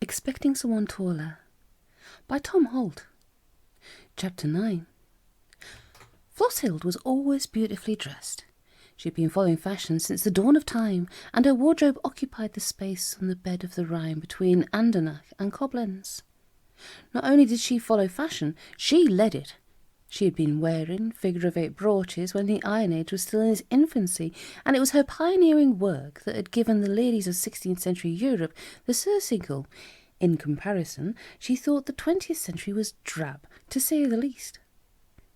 Expecting Someone Taller by Tom Holt. Chapter 9. Flosshilde was always beautifully dressed. She had been following fashion since the dawn of time, and her wardrobe occupied the space on the bed of the Rhine between Andernach and Koblenz. Not only did she follow fashion, she led it. She had been wearing figure-of-eight brooches when the Iron Age was still in its infancy, and it was her pioneering work that had given the ladies of 16th century Europe the surcingle. In comparison, she thought the 20th century was drab, to say the least.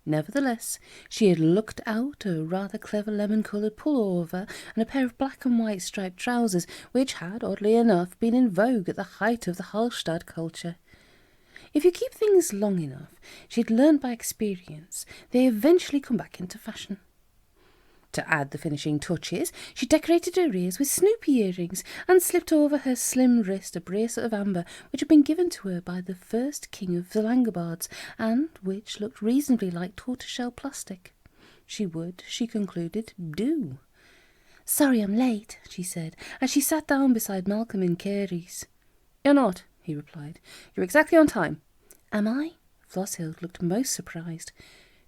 Nevertheless, she had looked out a rather clever lemon-coloured pullover and a pair of black and white striped trousers, which had, oddly enough, been in vogue at the height of the Hallstatt culture. If you keep things long enough, she had learnt by experience, they eventually come back into fashion. To add the finishing touches, she decorated her ears with Snoopy earrings and slipped over her slim wrist a bracelet of amber which had been given to her by the first king of the Langobards, and which looked reasonably like tortoiseshell plastic. She would, she concluded, do. "Sorry I'm late," she said, as she sat down beside Malcolm in Carey's. "You're not," he replied. "You're exactly on time." "Am I?" Flosshilde looked most surprised.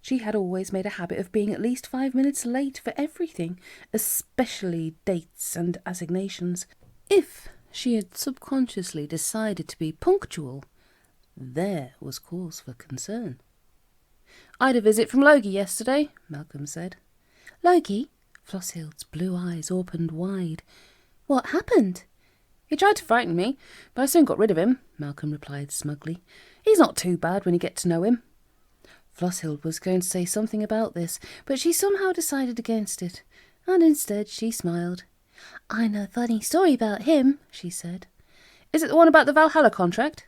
She had always made a habit of being at least 5 minutes late for everything, especially dates and assignations. If she had subconsciously decided to be punctual, there was cause for concern. "I had a visit from Logie yesterday," Malcolm said. "Logie?" Flosshilde's blue eyes opened wide. "What happened?" "He tried to frighten me, but I soon got rid of him," Malcolm replied smugly. "He's not too bad when you get to know him." Flosshilde was going to say something about this, but she somehow decided against it, and instead she smiled. "I know a funny story about him," she said. "Is it the one about the Valhalla contract?"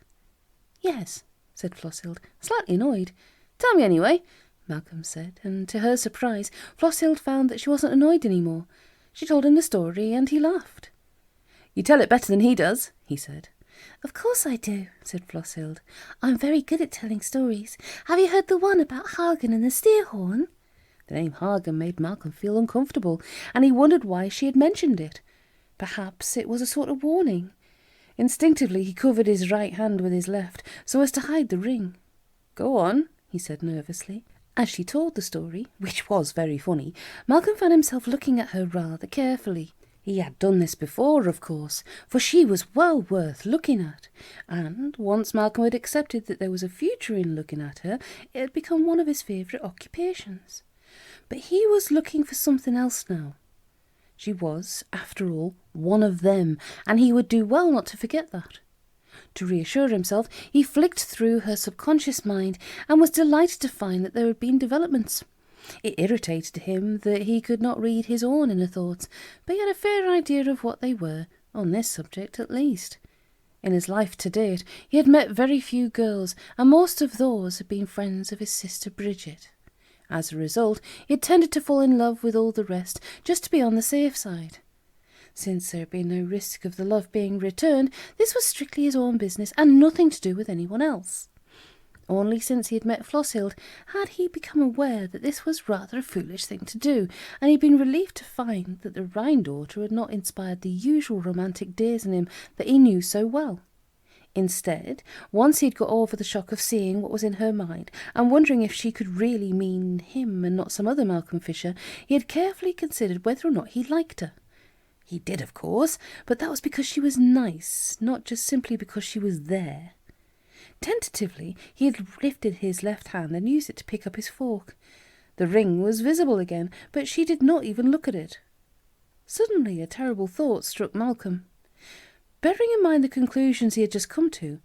"Yes," said Flosshilde, slightly annoyed. "Tell me anyway," Malcolm said, and to her surprise, Flosshilde found that she wasn't annoyed any more. She told him the story, and he laughed. "You tell it better than he does," he said. "Of course I do," said Flosshilde. "I'm very good at telling stories. Have you heard the one about Hagen and the Steerhorn?" The name Hagen made Malcolm feel uncomfortable, and he wondered why she had mentioned it. Perhaps it was a sort of warning. Instinctively he covered his right hand with his left, so as to hide the ring. "Go on," he said nervously. As she told the story, which was very funny, Malcolm found himself looking at her rather carefully. He had done this before, of course, for she was well worth looking at, and once Malcolm had accepted that there was a future in looking at her, it had become one of his favourite occupations. But he was looking for something else now. She was, after all, one of them, and he would do well not to forget that. To reassure himself, he flicked through her subconscious mind and was delighted to find that there had been developments. It irritated him that he could not read his own inner thoughts, but he had a fair idea of what they were, on this subject at least. In his life to date, he had met very few girls, and most of those had been friends of his sister Bridget. As a result, he had tended to fall in love with all the rest, just to be on the safe side. Since there had been no risk of the love being returned, this was strictly his own business, and nothing to do with anyone else. Only since he had met Flosshilde had he become aware that this was rather a foolish thing to do, and he had been relieved to find that the Rhine daughter had not inspired the usual romantic days in him that he knew so well. Instead, once he had got over the shock of seeing what was in her mind and wondering if she could really mean him and not some other Malcolm Fisher, he had carefully considered whether or not he liked her. He did, of course, but that was because she was nice, not just simply because she was there. Tentatively, he had lifted his left hand and used it to pick up his fork. The ring was visible again, but she did not even look at it. Suddenly a terrible thought struck Malcolm. Bearing in mind the conclusions he had just come to,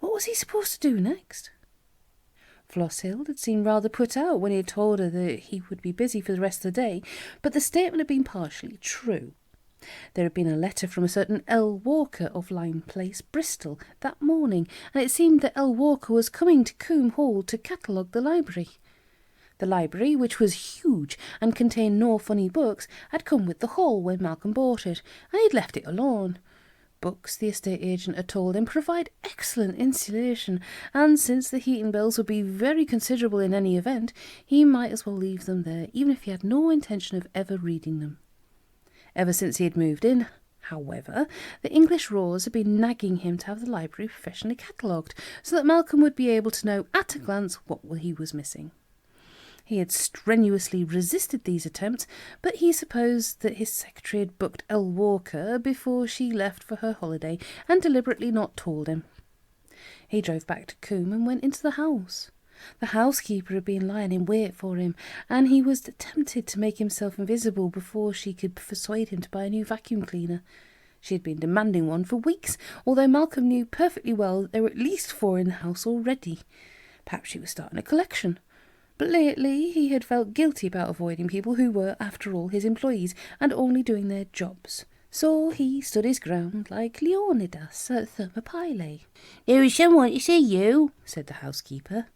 what was he supposed to do next? Flosshilde had seemed rather put out when he had told her that he would be busy for the rest of the day, but the statement had been partially true. There had been a letter from a certain L. Walker of Lyme Place, Bristol, that morning, and it seemed that L. Walker was coming to Tomholt to catalogue the library. The library, which was huge and contained no funny books, had come with the hall when Malcolm bought it, and he had left it alone. Books, the estate agent had told him, provide excellent insulation, and since the heating bills would be very considerable in any event, he might as well leave them there, even if he had no intention of ever reading them. Ever since he had moved in, However, the English Roars had been nagging him to have the library professionally catalogued, so that Malcolm would be able to know at a glance what he was missing. He had strenuously resisted these attempts, but he supposed that his secretary had booked Elle Walker before she left for her holiday and deliberately not told him. He drove back to Coombe and went into the house. The housekeeper had been lying in wait for him, and he was tempted to make himself invisible before she could persuade him to buy a new vacuum cleaner. She had been demanding one for weeks, although Malcolm knew perfectly well that there were at least 4 in the house already. Perhaps she was starting a collection. But lately he had felt guilty about avoiding people who were, after all, his employees and only doing their jobs. So he stood his ground like Leonidas at Thermopylae. "There is someone to see you," said the housekeeper.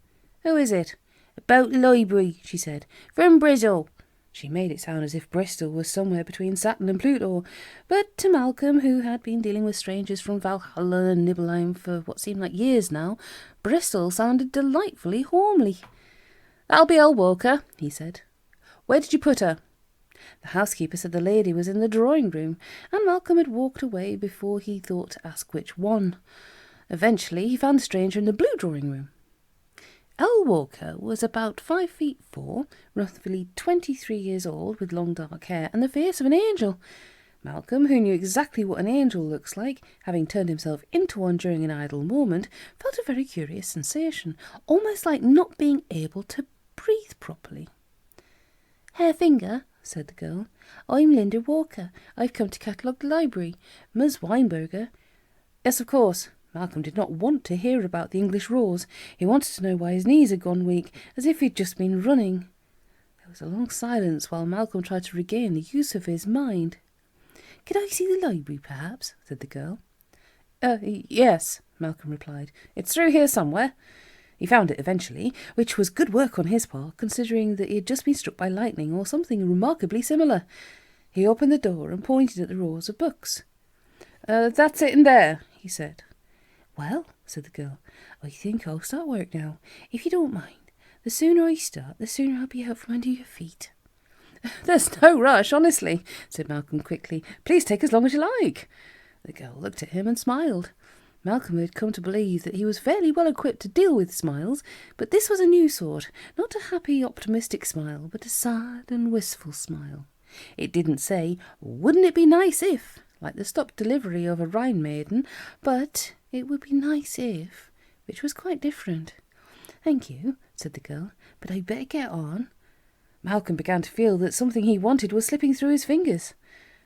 "Who is it?" "About the library," she said. "From Bristol." She made it sound as if Bristol was somewhere between Saturn and Pluto, but to Malcolm, who had been dealing with strangers from Valhalla and Nibelung for what seemed like years now, Bristol sounded delightfully homely. "That'll be Elle Walker," he said. "Where did you put her?" The housekeeper said the lady was in the drawing-room, and Malcolm had walked away before he thought to ask which one. Eventually he found the stranger in the blue drawing-room. Elle Walker was about 5'4", roughly 23 years old, with long dark hair and the face of an angel. Malcolm, who knew exactly what an angel looks like, having turned himself into one during an idle moment, felt a very curious sensation, almost like not being able to breathe properly. "Herr Finger," said the girl. "I'm Linda Walker. I've come to catalogue the library. Ms. Weinberger." Yes, of course. Malcolm did not want to hear about the English Roars. He wanted to know why his knees had gone weak, as if he'd just been running. There was a long silence while Malcolm tried to regain the use of his mind. "Could I see the library, perhaps?" said the girl. Yes," Malcolm replied. "It's through here somewhere." He found it eventually, which was good work on his part, considering that he had just been struck by lightning or something remarkably similar. He opened the door and pointed at the rows of books. "That's it in there," he said. "Well," said the girl, "I think I'll start work now, if you don't mind. The sooner I start, the sooner I'll be out from under your feet." "There's no rush, honestly," said Malcolm quickly. "Please take as long as you like." The girl looked at him and smiled. Malcolm had come to believe that he was fairly well equipped to deal with smiles, but this was a new sort, not a happy, optimistic smile, but a sad and wistful smile. It didn't say, "Wouldn't it be nice if," like the stock delivery of a Rhine maiden, but "it would be nice if," which was quite different. "Thank you," said the girl, "but I'd better get on." Malcolm began to feel that something he wanted was slipping through his fingers.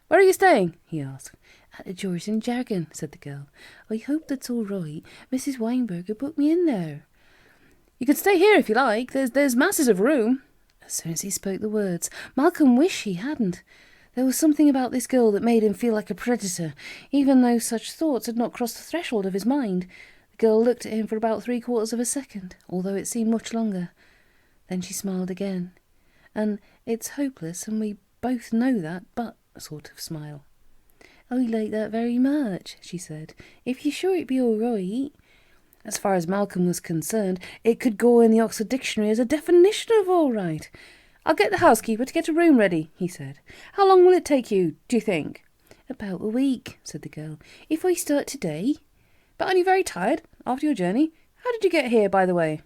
"Where are you staying?" he asked. "At the Georgian Jargon," said the girl. "I hope that's all right. Mrs. Weinberger booked me in there." "You can stay here if you like. There's masses of room." As soon as he spoke the words, Malcolm wished he hadn't. There was something about this girl that made him feel like a predator, even though such thoughts had not crossed the threshold of his mind. The girl looked at him for about 3/4 of a second, although it seemed much longer. Then she smiled again. And "it's hopeless, and we both know that, but" sort of smile. "I like that very much," she said. "If you're sure it'd be all right." As far as Malcolm was concerned, it could go in the Oxford Dictionary as a definition of all right. "I'll get the housekeeper to get a room ready," he said. "How long will it take you, do you think?" "About a week," said the girl. "If I start today." "But aren't you very tired after your journey? How did you get here, by the way?"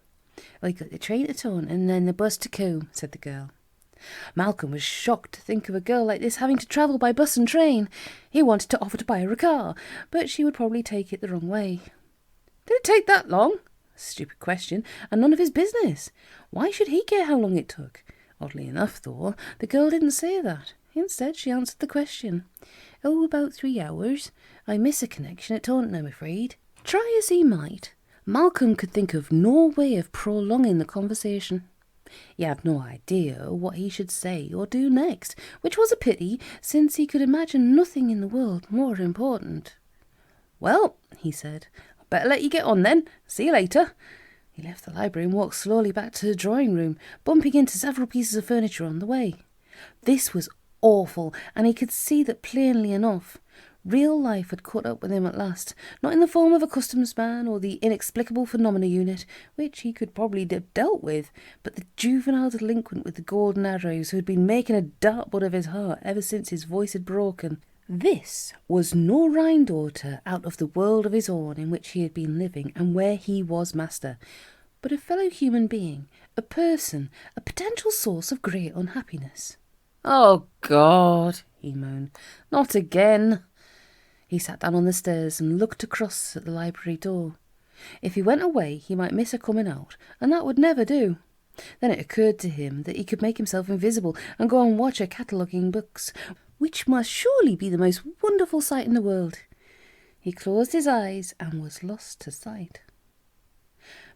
"I got the train to Taunton and then the bus to Coombe," said the girl. Malcolm was shocked to think of a girl like this having to travel by bus and train. He wanted to offer to buy her a car, but she would probably take it the wrong way. Did it take that long? Stupid question, and none of his business. Why should he care how long it took? Oddly enough, though, the girl didn't say that. Instead, she answered the question. "Oh, about 3 hours. I miss a connection at Taunton, I'm afraid." Try as he might, Malcolm could think of no way of prolonging the conversation. He had no idea what he should say or do next, which was a pity, since he could imagine nothing in the world more important. "Well," he said, "I'd better let you get on then. See you later." He left the library and walked slowly back to the drawing-room, bumping into several pieces of furniture on the way. This was awful, and he could see that plainly enough. Real life had caught up with him at last, not in the form of a customs man or the inexplicable phenomena unit, which he could probably have dealt with, but the juvenile delinquent with the golden arrows who had been making a dartboard of his heart ever since his voice had broken. This was no Rhine-daughter out of the world of his own in which he had been living and where he was master, but a fellow human being, a person, a potential source of great unhappiness. "Oh, God," he moaned, "not again." He sat down on the stairs and looked across at the library door. If he went away, he might miss her coming out, and that would never do. Then it occurred to him that he could make himself invisible and go and watch her cataloguing books, which must surely be the most wonderful sight in the world. He closed his eyes and was lost to sight.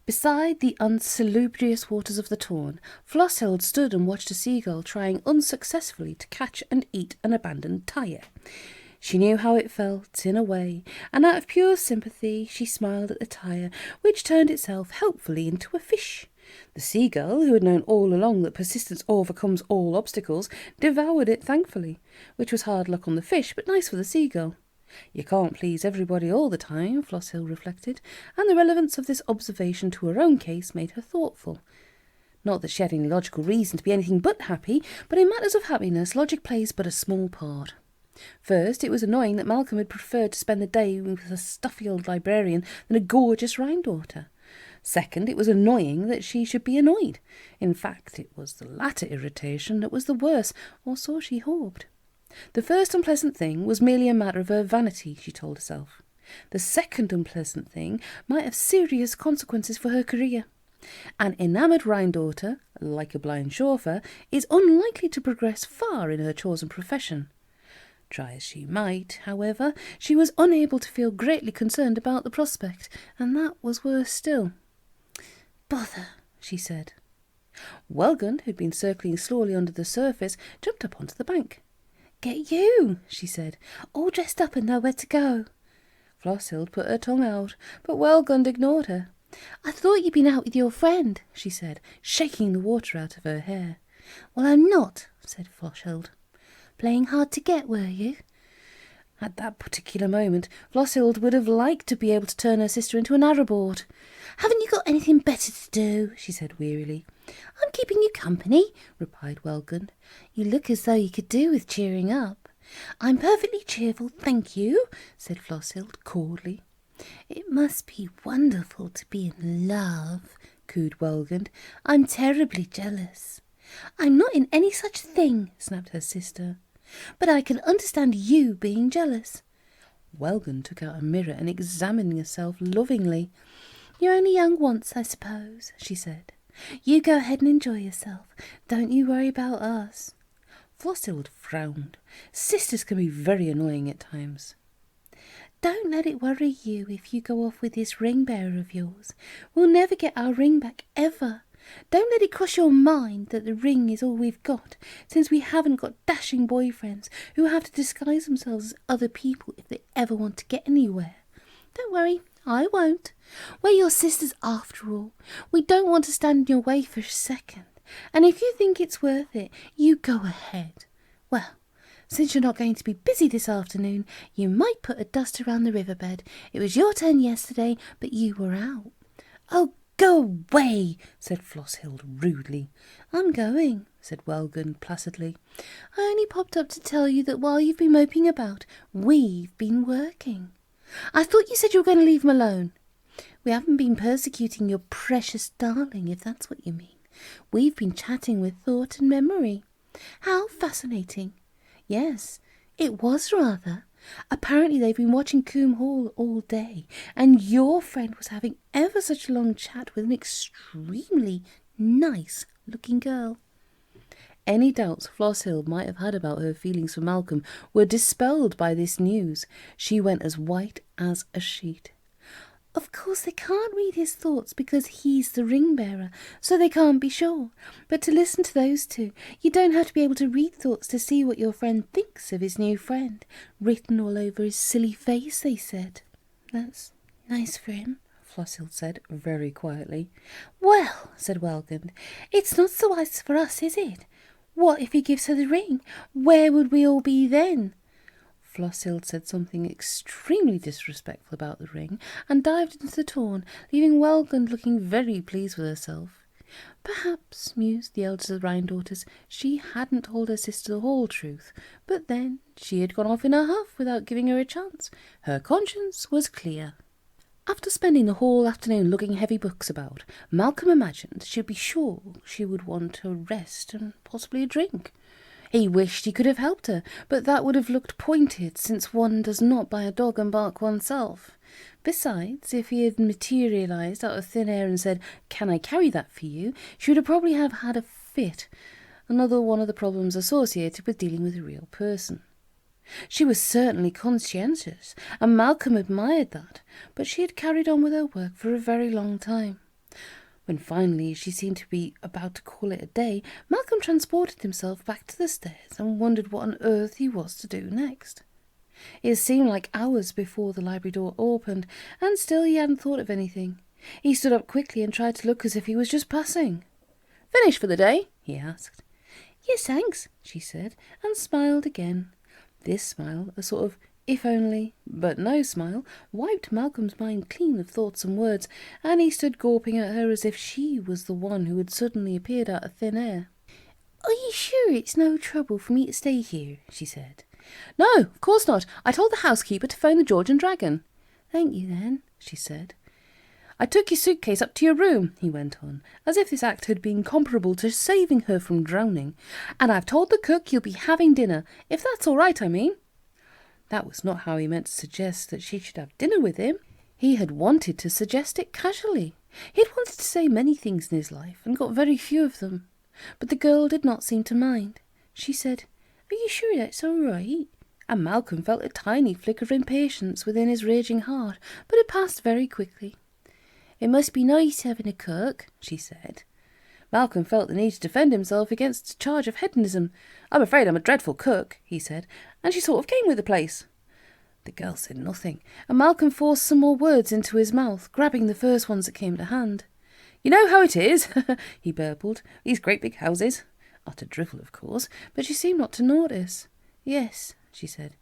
Beside the unsalubrious waters of the Tarn, Flossheld stood and watched a seagull trying unsuccessfully to catch and eat an abandoned tyre. She knew how it felt, in a way, and out of pure sympathy she smiled at the tyre, which turned itself helpfully into a fish. The seagull, who had known all along that persistence overcomes all obstacles, devoured it thankfully, which was hard luck on the fish, but nice for the seagull. You can't please everybody all the time, Flosshill reflected, and the relevance of this observation to her own case made her thoughtful. Not that she had any logical reason to be anything but happy, but in matters of happiness logic plays but a small part. First, it was annoying that Malcolm had preferred to spend the day with a stuffy old librarian than a gorgeous Rhine-daughter. Second, it was annoying that she should be annoyed. In fact, it was the latter irritation that was the worse, or so she hoped. The first unpleasant thing was merely a matter of her vanity, she told herself. The second unpleasant thing might have serious consequences for her career. An enamoured Rhine-daughter, like a blind chauffeur, is unlikely to progress far in her chosen profession. Try as she might, however, she was unable to feel greatly concerned about the prospect, and that was worse still. "Bother," she said. Wellgund, who'd been circling slowly under the surface, jumped up onto the bank. "Get you," she said, "all dressed up and know where to go." Flosshild put her tongue out, but Wellgund ignored her. "I thought you'd been out with your friend," she said, shaking the water out of her hair. "Well, I'm not," said Flosshild. "Playing hard to get, were you?" At that particular moment, Flosshild would have liked to be able to turn her sister into an arrowboard. "Haven't you got anything better to do?" she said wearily. "I'm keeping you company," replied Wellgund. "You look as though you could do with cheering up." "I'm perfectly cheerful, thank you," said Flosshild coldly. "It must be wonderful to be in love," cooed Wellgund. "I'm terribly jealous." "I'm not in any such thing," snapped her sister. "But I can understand you being jealous." Wellgund took out a mirror and examined herself lovingly. "You're only young once, I suppose," she said. "You go ahead and enjoy yourself. Don't you worry about us." Flosshild frowned. Sisters can be very annoying at times. "Don't let it worry you if you go off with this ring bearer of yours. We'll never get our ring back, ever. Don't let it cross your mind that the ring is all we've got, since we haven't got dashing boyfriends who have to disguise themselves as other people if they ever want to get anywhere. Don't worry, I won't. We're your sisters after all. We don't want to stand in your way for a second. And if you think it's worth it, you go ahead. Well, since you're not going to be busy this afternoon, you might put a dust around the riverbed. It was your turn yesterday, but you were out." "Oh, go away," said Flosshild rudely. "I'm going," said Wellgund placidly. "I only popped up to tell you that while you've been moping about, we've been working." "I thought you said you were going to leave him alone." "We haven't been persecuting your precious darling, if that's what you mean. We've been chatting with thought and memory." "How fascinating." "Yes, it was rather. Apparently they've been watching Coombe Hall all day, and your friend was having ever such a long chat with an extremely nice-looking girl." Any doubts Flosshild might have had about her feelings for Malcolm were dispelled by this news. She went as white as a sheet. "Of course they can't read his thoughts because he's the ring-bearer, so they can't be sure. But to listen to those two, you don't have to be able to read thoughts to see what your friend thinks of his new friend. Written all over his silly face, they said." "That's nice for him," Flosshild said very quietly. "Well," said Wellgund, "it's not so wise for us, is it? What if he gives her the ring? Where would we all be then?" Flosshild said something extremely disrespectful about the ring and dived into the Tarn, leaving Wellgund looking very pleased with herself. Perhaps, mused the eldest of the Rhine-daughters, she hadn't told her sister the whole truth, but then she had gone off in a huff without giving her a chance. Her conscience was clear. After spending the whole afternoon lugging heavy books about, Malcolm imagined she'd be sure she would want a rest and possibly a drink. He wished he could have helped her, but that would have looked pointed, since one does not buy a dog and bark oneself. Besides, if he had materialised out of thin air and said, "Can I carry that for you?" she would probably have had a fit, another one of the problems associated with dealing with a real person. She was certainly conscientious, and Malcolm admired that, but she had carried on with her work for a very long time. When finally she seemed to be about to call it a day, Malcolm transported himself back to the stairs and wondered what on earth he was to do next. It seemed like hours before the library door opened, and still he hadn't thought of anything. He stood up quickly and tried to look as if he was just passing. "Finished for the day?" he asked. "Yes, thanks," she said, and smiled again. This smile, a sort of if only, but no smile, wiped Malcolm's mind clean of thoughts and words, and he stood gawping at her as if she was the one who had suddenly appeared out of thin air. "Are you sure it's no trouble for me to stay here?" she said. "No, of course not. I told the housekeeper to phone the George and Dragon." "Thank you, then," she said. "I took your suitcase up to your room," he went on, as if this act had been comparable to saving her from drowning. "And I've told the cook you'll be having dinner, if that's all right, I mean." That was not how he meant to suggest that she should have dinner with him. He had wanted to suggest it casually. He had wanted to say many things in his life, and got very few of them. But the girl did not seem to mind. She said, "Are you sure that's all right?" And Malcolm felt a tiny flicker of impatience within his raging heart, but it passed very quickly. "It must be nice having a cook," she said. Malcolm felt the need to defend himself against a charge of hedonism. "I'm afraid I'm a dreadful cook," he said, "and she sort of came with the place." The girl said nothing, and Malcolm forced some more words into his mouth, grabbing the first ones that came to hand. "You know how it is," he burbled, "these great big houses." Utter drivel, of course, but she seemed not to notice. "Yes," she said.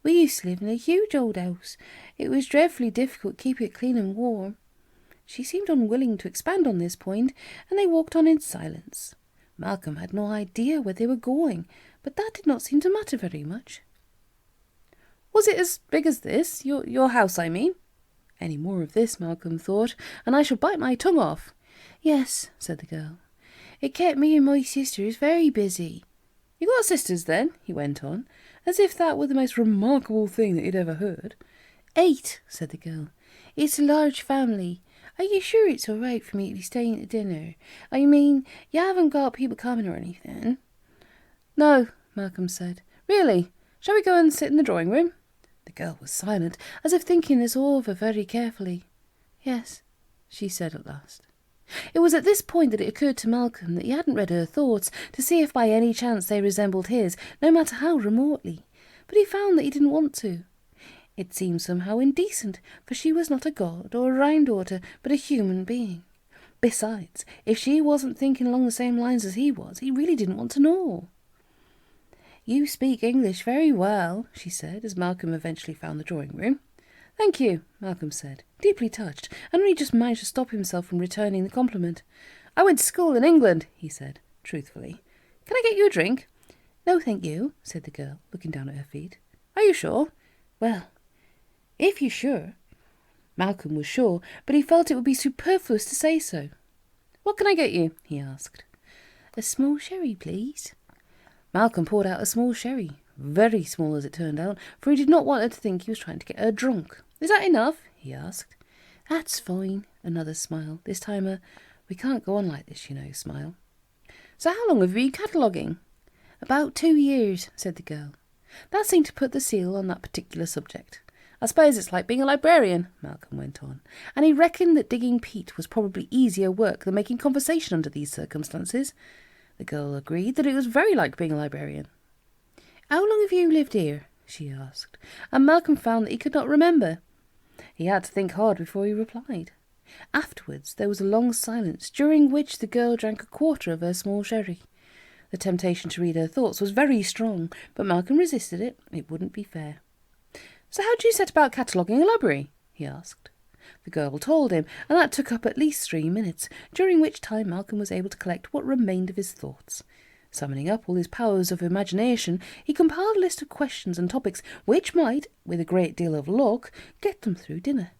"We used to live in a huge old house. It was dreadfully difficult to keep it clean and warm." She seemed unwilling to expand on this point, and they walked on in silence. Malcolm had no idea where they were going, but that did not seem to matter very much. "Was it as big as this? Your house, I mean?" "Any more of this," Malcolm thought, "and I shall bite my tongue off." "Yes," said the girl. "It kept me and my sisters very busy." "You got sisters, then?" he went on, as if that were the most remarkable thing that he'd ever heard. "8," said the girl. "It's a large family. Are you sure it's all right for me to be staying to dinner? I mean, you haven't got people coming or anything?" "No," Malcolm said. "Really? Shall we go and sit in the drawing room?" The girl was silent, as if thinking this over very carefully. "Yes," she said at last. It was at this point that it occurred to Malcolm that he hadn't read her thoughts to see if by any chance they resembled his, no matter how remotely. But he found that he didn't want to. It seemed somehow indecent, for she was not a god or a Rhine-daughter, but a human being. Besides, if she wasn't thinking along the same lines as he was, he really didn't want to know. "You speak English very well," she said, as Malcolm eventually found the drawing room. "Thank you," Malcolm said, deeply touched, and only just managed to stop himself from returning the compliment. "I went to school in England," he said, truthfully. "Can I get you a drink?" "No, thank you," said the girl, looking down at her feet. "Are you sure?" "Well, if you're sure." Malcolm was sure, but he felt it would be superfluous to say so. "What can I get you?" he asked. "A small sherry, please." Malcolm poured out a small sherry, very small as it turned out, for he did not want her to think he was trying to get her drunk. "Is that enough?" he asked. "That's fine." Another smile, this time a "we can't go on like this, you know" smile. "So how long have you been cataloguing?" "About 2 years," said the girl. That seemed to put the seal on that particular subject. "I suppose it's like being a librarian," Malcolm went on, and he reckoned that digging peat was probably easier work than making conversation under these circumstances. The girl agreed that it was very like being a librarian. "How long have you lived here?" she asked, and Malcolm found that he could not remember. He had to think hard before he replied. Afterwards there was a long silence, during which the girl drank a quarter of her small sherry. The temptation to read her thoughts was very strong, but Malcolm resisted it. It wouldn't be fair. "So how did you set about cataloguing a library?" he asked. The girl told him, and that took up at least 3 minutes, during which time Malcolm was able to collect what remained of his thoughts. Summoning up all his powers of imagination, he compiled a list of questions and topics which might, with a great deal of luck, get them through dinner.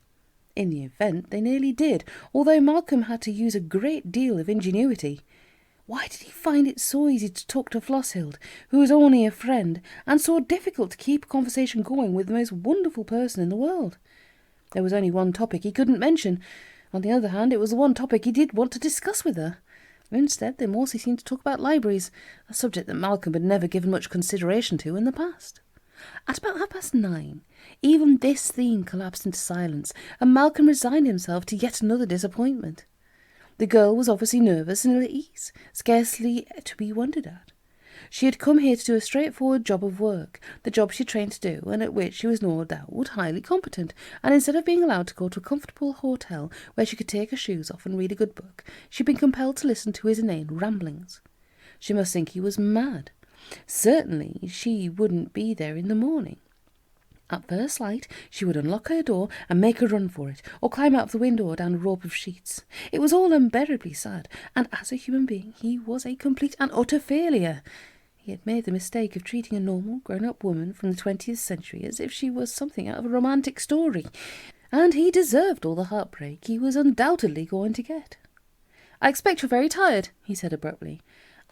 In the event, they nearly did, although Malcolm had to use a great deal of ingenuity. Why did he find it so easy to talk to Floshild, who was only a friend, and so difficult to keep a conversation going with the most wonderful person in the world? There was only one topic he couldn't mention. On the other hand, it was the one topic he did want to discuss with her. Instead, they mostly seemed to talk about libraries, a subject that Malcolm had never given much consideration to in the past. At about 9:30, even this theme collapsed into silence, and Malcolm resigned himself to yet another disappointment. The girl was obviously nervous and ill at ease, scarcely to be wondered at. She had come here to do a straightforward job of work, the job she trained to do, and at which she was no doubt highly competent, and instead of being allowed to go to a comfortable hotel where she could take her shoes off and read a good book, she had been compelled to listen to his inane ramblings. She must think he was mad. Certainly she wouldn't be there in the morning. At first light, she would unlock her door and make a run for it, or climb out of the window or down a rope of sheets. It was all unbearably sad, and as a human being he was a complete and utter failure. He had made the mistake of treating a normal, grown-up woman from the 20th century as if she was something out of a romantic story, and he deserved all the heartbreak he was undoubtedly going to get. "I expect you're very tired," he said abruptly.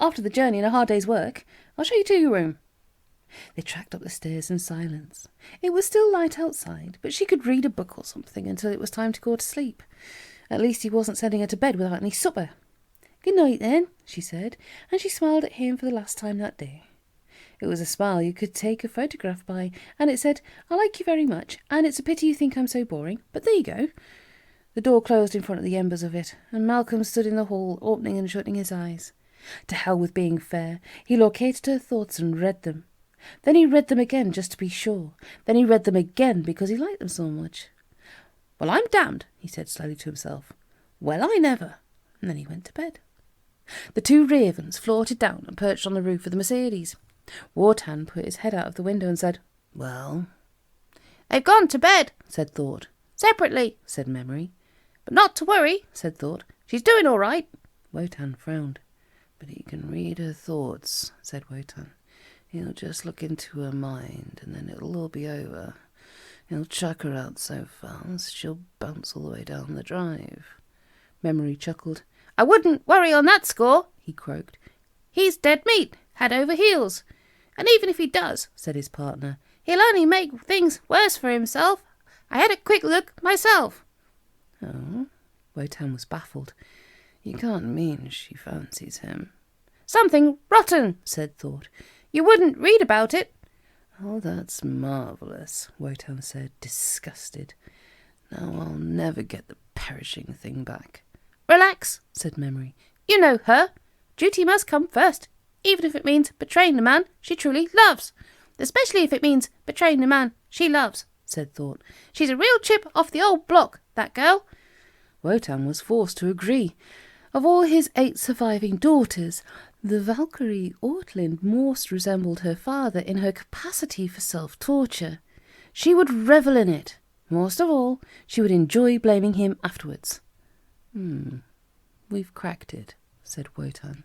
"After the journey and a hard day's work, I'll show you to your room." They tracked up the stairs in silence. It was still light outside, but she could read a book or something until it was time to go to sleep. At least he wasn't sending her to bed without any supper. "Good night, then," she said, and she smiled at him for the last time that day. It was a smile you could take a photograph by, and it said, "I like you very much, and it's a pity you think I'm so boring, but there you go." The door closed in front of the embers of it, and Malcolm stood in the hall, opening and shutting his eyes. To hell with being fair. He located her thoughts and read them. Then he read them again just to be sure. Then he read them again because he liked them so much. "Well, I'm damned," he said slowly to himself. "Well, I never." And then he went to bed. The two ravens floated down and perched on the roof of the Mercedes. Wotan put his head out of the window and said, "Well?" "They've gone to bed," said Thought. "Separately," said Memory. "But not to worry," said Thought. "She's doing all right." Wotan frowned. "But he can read her thoughts," said Wotan. "He'll just look into her mind, and then it'll all be over. He'll chuck her out so fast, she'll bounce all the way down the drive." Memory chuckled. "I wouldn't worry on that score," he croaked. "He's dead meat, head over heels. And even if he does," said his partner, "he'll only make things worse for himself. I had a quick look myself." "Oh?" Wotan was baffled. "You can't mean she fancies him." "Something rotten," said Thought. "You wouldn't read about it." "Oh, that's marvellous," Wotan said, disgusted. "Now I'll never get the perishing thing back." "Relax," said Memory. "You know her. Duty must come first, even if it means betraying the man she truly loves. Especially if it means betraying the man she loves," said Thought. "She's a real chip off the old block, that girl." Wotan was forced to agree. Of all his 8 surviving daughters, the Valkyrie Ortlind most resembled her father in her capacity for self-torture. She would revel in it. Most of all, she would enjoy blaming him afterwards. "We've cracked it," said Wotan.